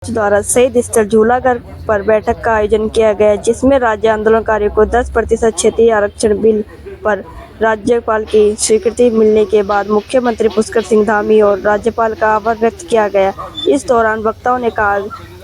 द्वारा शहीद स्थल झूलागढ़ पर बैठक का आयोजन किया गया, जिसमें राज्य आंदोलनकारियों को 10% क्षेत्रीय आरक्षण बिल पर राज्यपाल की स्वीकृति मिलने के बाद मुख्यमंत्री पुष्कर सिंह धामी और राज्यपाल का आभार व्यक्त किया गया। इस दौरान वक्ताओं ने कहा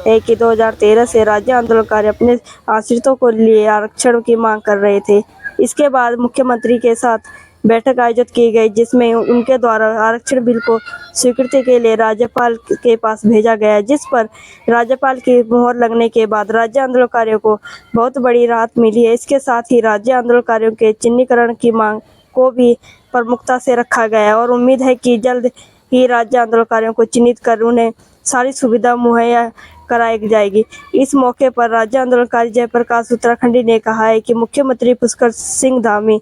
है कि 2013 से राज्य आंदोलनकारी अपने आश्रितों को लिए आरक्षण की मांग कर रहे थे। इसके बाद मुख्यमंत्री के साथ बैठक आयोजित की गई, जिसमें उनके द्वारा आरक्षण बिल को स्वीकृति के लिए राज्यपाल के पास भेजा गया, जिस पर राज्यपाल की मुहर लगने के बाद राज्य आंदोलनकारियों को बहुत बड़ी राहत मिली है। इसके साथ ही राज्य आंदोलनकारियों के चिन्हीकरण की मांग को भी प्रमुखता से रखा गया है और उम्मीद है कि जल्द ही राज्य आंदोलनकारियों को चिन्हित कर उन्हें सारी सुविधा मुहैया कराई जाएगी। इस मौके पर राज्य आंदोलनकारी जयप्रकाश उत्तराखंडी ने कहा है कि मुख्यमंत्री पुष्कर सिंह धामी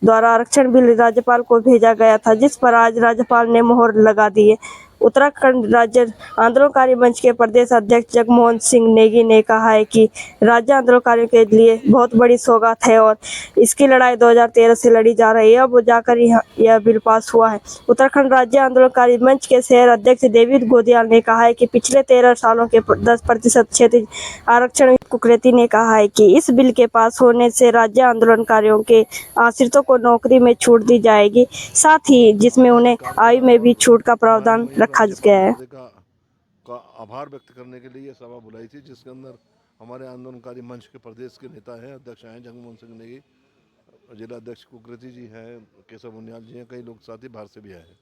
द्वारा आरक्षण बिल राज्यपाल को भेजा गया था, जिस पर आज राज्यपाल ने मोहर लगा दी है। उत्तराखंड राज्य आंदोलनकारी मंच के प्रदेश अध्यक्ष जगमोहन सिंह नेगी ने कहा है कि राज्य आंदोलनकारियों के लिए बहुत बड़ी सौगात है और इसकी लड़ाई 2013 से लड़ी जा रही है, अब जाकर यह बिल पास हुआ है। उत्तराखंड राज्य आंदोलनकारी मंच के शहर अध्यक्ष डेविड गोदियाल ने कहा है कि पिछले 13 सालों के 10% क्षेत्रीय आरक्षण कुकरेती ने कहा है कि इस बिल के पास होने से राज्य आंदोलनकारियों के आश्रितों को नौकरी में छूट दी जाएगी, साथ ही जिसमें उन्हें आयु में भी छूट का प्रावधान रखा गया है। का आभार व्यक्त करने के लिए सभा बुलाई थी, जिसके अंदर हमारे आंदोलनकारी मंच के प्रदेश के नेता हैं, अध्यक्ष हैं जगमोहन सिंह नेगी, जिला अध्यक्ष कुकरेती जी हैं, केशव मुनियाल जी हैं, कई लोग साथी बाहर से भी आए हैं।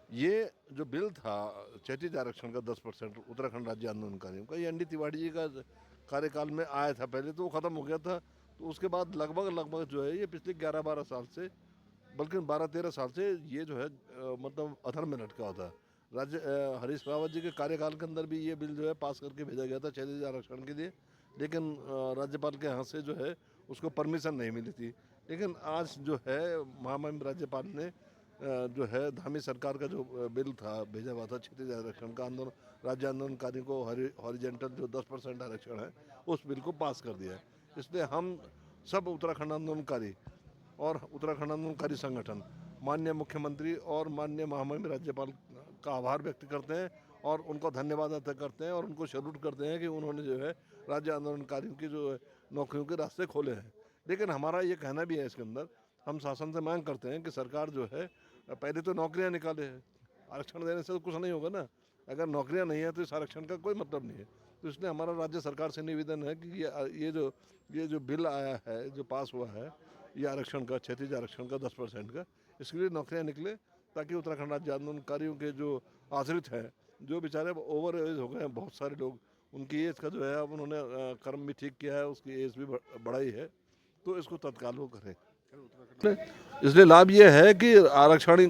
ये जो बिल था क्षेत्रीय आरक्षण का 10% उत्तराखंड राज्य आंदोलनकारियों का, ये एनडी तिवारी जी का कार्यकाल में आया था। पहले तो वो ख़त्म हो गया था, तो उसके बाद लगभग जो है ये पिछले 11-12 साल से, बल्कि 12-13 साल से ये जो है मतलब अधर में लटका होता है। हरीश रावत जी के कार्यकाल के अंदर भी ये बिल जो है पास करके भेजा गया था क्षेत्रीय आरक्षण के लिए, लेकिन राज्यपाल के यहाँ से जो है उसको परमिशन नहीं मिली थी। लेकिन आज जो है महामहिम राज्यपाल ने जो है धामी सरकार का जो बिल था भेजा हुआ था क्षेत्रीय आरक्षण का, राज्य आंदोलनकारियों को हॉरिजेंटल जो 10% आरक्षण है उस बिल को पास कर दिया है। इसलिए हम सब उत्तराखंड आंदोलनकारी और उत्तराखंड आंदोलनकारी संगठन माननीय मुख्यमंत्री और माननीय महामहिम राज्यपाल का आभार व्यक्त करते हैं और उनको धन्यवाद अदा करते हैं और उनको सैल्यूट करते हैं कि उन्होंने जो है राज्य आंदोलनकारियों की जो नौकरियों के रास्ते खोले हैं। लेकिन हमारा ये कहना भी है, इसके अंदर हम शासन से मांग करते हैं कि सरकार जो है पहले तो नौकरियां निकाले, आरक्षण देने से तो कुछ नहीं होगा ना। अगर नौकरियां नहीं है तो इस आरक्षण का कोई मतलब नहीं है। तो इसलिए हमारा राज्य सरकार से निवेदन है कि ये जो बिल आया है, जो पास हुआ है, ये आरक्षण का क्षेत्रीय आरक्षण का 10% का, इसके लिए नौकरियां निकले, ताकि उत्तराखंड राज्य आंदोलनकारियों के जो आश्रित हैं, जो बेचारे ओवर एज हो गए हैं बहुत सारे लोग, उनकी एज का जो है अब उन्होंने कर्म भी ठीक किया है, उसकी एज भी बढ़ाई है, तो इसको तत्काल वो करें। इसलिए लाभ ये है कि आरक्षण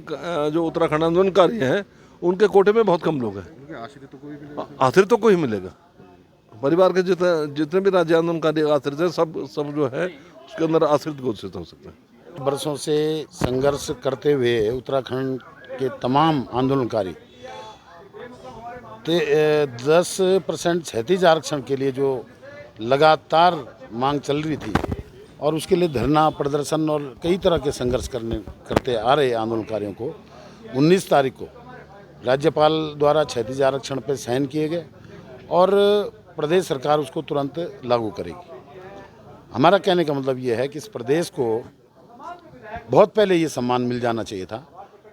जो उत्तराखंड आंदोलनकारी हैं उनके कोटे में बहुत कम लोग हैं, आश्रितों को ही मिलेगा। परिवार के जितने भी राज्य आंदोलनकारी आश्रित हैं सब जो है उसके अंदर आश्रित घोषित हो सकते हैं। वर्षों से संघर्ष करते हुए उत्तराखंड के तमाम आंदोलनकारी 10% क्षैतिज आरक्षण के लिए जो लगातार मांग चल रही थी और उसके लिए धरना प्रदर्शन और कई तरह के संघर्ष करते आ रहे आंदोलनकारियों को 19 तारीख को राज्यपाल द्वारा क्षैतिज आरक्षण पर साइन किए गए और प्रदेश सरकार उसको तुरंत लागू करेगी। हमारा कहने का मतलब ये है कि इस प्रदेश को बहुत पहले ये सम्मान मिल जाना चाहिए था,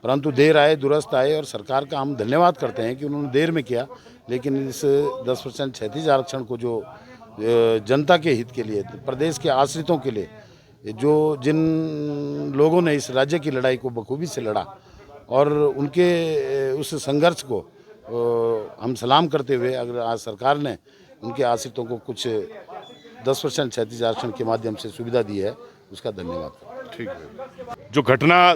परंतु देर आए दुरुस्त आए और सरकार का हम धन्यवाद करते हैं कि उन्होंने देर में किया। लेकिन इस 10% क्षैतिज आरक्षण को जो जनता के हित के लिए, प्रदेश के आश्रितों के लिए, जिन लोगों ने इस राज्य की लड़ाई को बखूबी से लड़ा और उनके उस संघर्ष को हम सलाम करते हुए अगर आज सरकार ने उनके आश्रितों को कुछ 10% क्षैतिज आरक्षण के माध्यम से सुविधा दी है, उसका धन्यवाद। ठीक है। जो घटना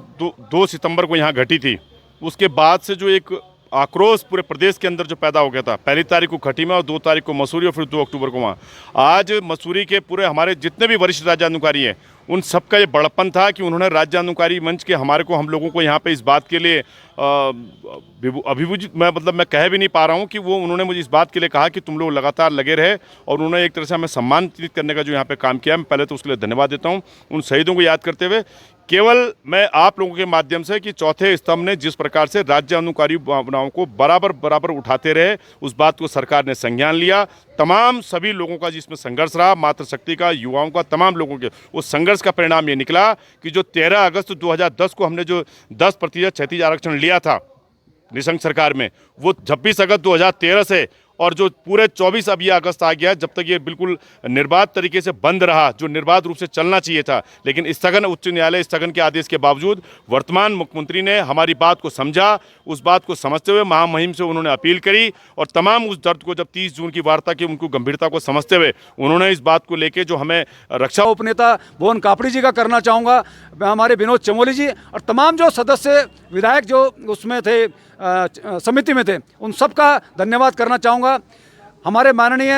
2 सितंबर को यहाँ घटी थी, उसके बाद से जो एक आक्रोश पूरे प्रदेश के अंदर जो पैदा हो गया था, 1 तारीख को खटी में और 2 तारीख को मसूरी और फिर 2 अक्टूबर को वहाँ, आज मसूरी के पूरे हमारे जितने भी वरिष्ठ राज्य आंदोलनकारी हैं उन सबका ये बड़प्पन था कि उन्होंने राज्य आंदोलनकारी मंच के हम लोगों को यहाँ पे इस बात के लिए अभिभूजित, मैं कह भी नहीं पा रहा हूँ कि वो उन्होंने मुझे इस बात के लिए कहा कि तुम लोग लगातार लगे रहे और उन्होंने एक तरह से हमें सम्मानित करने का जो यहाँ पे काम किया, मैं पहले तो उसके लिए धन्यवाद देता हूँ। उन शहीदों को याद करते हुए केवल मैं आप लोगों के माध्यम से कि चौथे स्तंभ ने जिस प्रकार से राज्य आंदोलनकारी भावनाओं को बराबर उठाते रहे, उस बात को सरकार ने संज्ञान लिया। तमाम सभी लोगों का जिसमें संघर्ष रहा, मातृशक्ति का, युवाओं का, तमाम लोगों के उस संघर्ष का परिणाम ये निकला कि जो 13 अगस्त 2010 को हमने जो 10% क्षैतिज आरक्षण लिया था निशंक सरकार में, वो 26 अगस्त 2013 से और जो पूरे 24 अब ये अगस्त आ गया, जब तक ये बिल्कुल निर्बाध तरीके से बंद रहा, जो निर्बाध रूप से चलना चाहिए था, लेकिन स्थगन उच्च न्यायालय स्थगन के आदेश के बावजूद वर्तमान मुख्यमंत्री ने हमारी बात को समझा। उस बात को समझते हुए महामहिम से उन्होंने अपील करी और तमाम उस दर्द को, जब 30 जून की वार्ता की, उनको गंभीरता को समझते हुए उन्होंने इस बात को लेके जो हमें रक्षा उपनेता भुवन कापड़ी जी का करना चाहूँगा, हमारे विनोद चमोली जी और तमाम जो सदस्य विधायक जो उसमें थे, समिति में थे, उन सब का धन्यवाद करना चाहूँगा। हमारे माननीय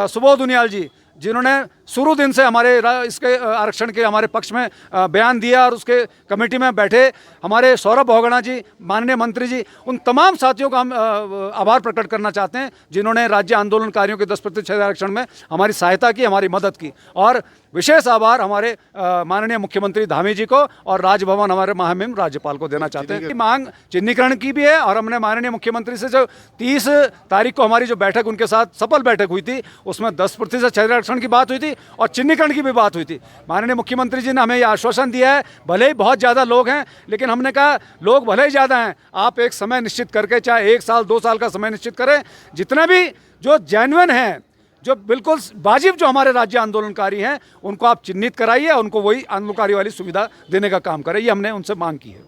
सुबोध उनियाल जी, जिन्होंने शुरू दिन से हमारे इसके आरक्षण के हमारे पक्ष में बयान दिया और उसके कमेटी में बैठे, हमारे सौरभ भोगना जी, माननीय मंत्री जी, उन तमाम साथियों का हम आभार प्रकट करना चाहते हैं जिन्होंने राज्य आंदोलनकारियों के 10% आरक्षण में हमारी सहायता की, हमारी मदद की। और विशेष आभार हमारे माननीय मुख्यमंत्री धामी जी को और राजभवन हमारे महामहिम राज्यपाल को देना चाहते हैं। मांग चिन्हीकरण की भी है और हमने माननीय मुख्यमंत्री से जो 30 तारीख को हमारी जो बैठक उनके साथ सफल बैठक हुई थी, उसमें 10% क्षेत्र आरक्षण की बात हुई थी और चिन्हीकरण की भी बात हुई थी। माननीय मुख्यमंत्री जी ने हमें ये आश्वासन दिया है, भले ही बहुत ज़्यादा लोग हैं, लेकिन हमने कहा लोग भले ही ज़्यादा हैं, आप एक समय निश्चित करके, चाहे 1 साल 2 साल का समय निश्चित करें, जितने भी जो जेन्युइन हैं, जो बिल्कुल वाजिब जो हमारे राज्य आंदोलनकारी हैं, उनको आप चिन्हित कराइए, उनको वही आंदोलनकारी वाली सुविधा देने का काम करें। ये हमने उनसे मांग की है।